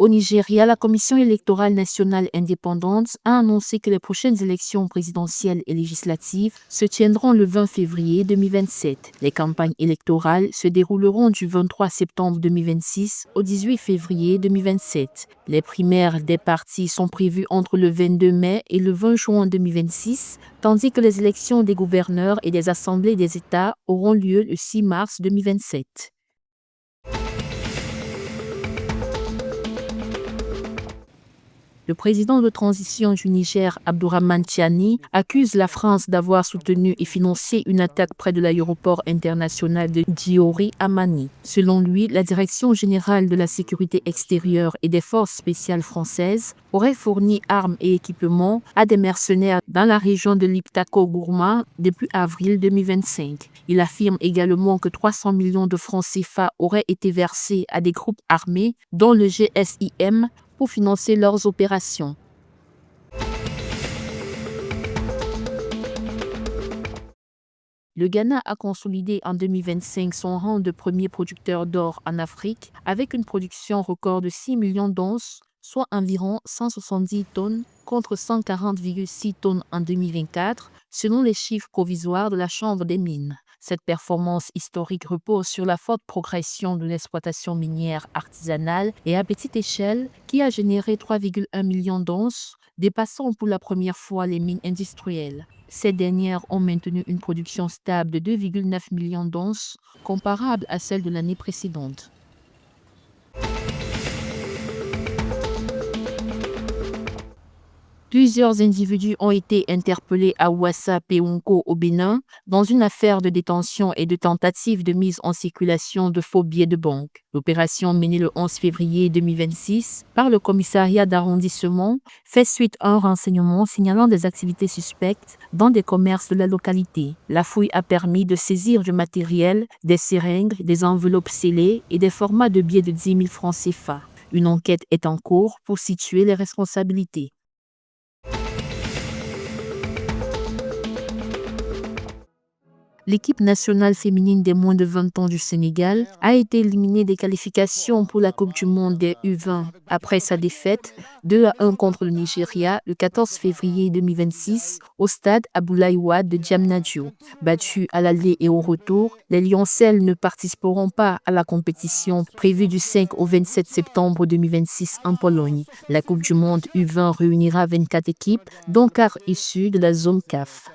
Au Nigeria, la Commission électorale nationale indépendante a annoncé que les prochaines élections présidentielles et législatives se tiendront le 20 février 2027. Les campagnes électorales se dérouleront du 23 septembre 2026 au 18 février 2027. Les primaires des partis sont prévues entre le 22 mai et le 20 juin 2026, tandis que les élections des gouverneurs et des assemblées des États auront lieu le 6 mars 2027. Le président de transition du Niger, Abdourahmane Tiani, accuse la France d'avoir soutenu et financé une attaque près de l'aéroport international de Diori à Mani. Selon lui, la Direction générale de la sécurité extérieure et des forces spéciales françaises aurait fourni armes et équipements à des mercenaires dans la région de l'Iptako-Gourma depuis avril 2025. Il affirme également que 300 millions de francs CFA auraient été versés à des groupes armés, dont le GSIM, pour financer leurs opérations. Le Ghana a consolidé en 2025 son rang de premier producteur d'or en Afrique avec une production record de 6 millions d'onces, soit environ 170 tonnes contre 140,6 tonnes en 2024, selon les chiffres provisoires de la Chambre des mines. Cette performance historique repose sur la forte progression de l'exploitation minière artisanale et à petite échelle qui a généré 3,1 millions d'onces, dépassant pour la première fois les mines industrielles. Ces dernières ont maintenu une production stable de 2,9 millions d'onces, comparable à celle de l'année précédente. Plusieurs individus ont été interpellés à Ouassa-Péonko au Bénin dans une affaire de détention et de tentative de mise en circulation de faux billets de banque. L'opération menée le 11 février 2026 par le commissariat d'arrondissement fait suite à un renseignement signalant des activités suspectes dans des commerces de la localité. La fouille a permis de saisir du matériel, des seringues, des enveloppes scellées et des formats de billets de 10 000 francs CFA. Une enquête est en cours pour situer les responsabilités. L'équipe nationale féminine des moins de 20 ans du Sénégal a été éliminée des qualifications pour la Coupe du monde des U20 après sa défaite 2-1 contre le Nigeria le 14 février 2026 au stade Abdoulaye Wade de Diamniadio. Battus à l'aller et au retour, les Lioncelles ne participeront pas à la compétition prévue du 5 au 27 septembre 2026 en Pologne. La Coupe du monde U20 réunira 24 équipes, dont 4 issues de la zone CAF.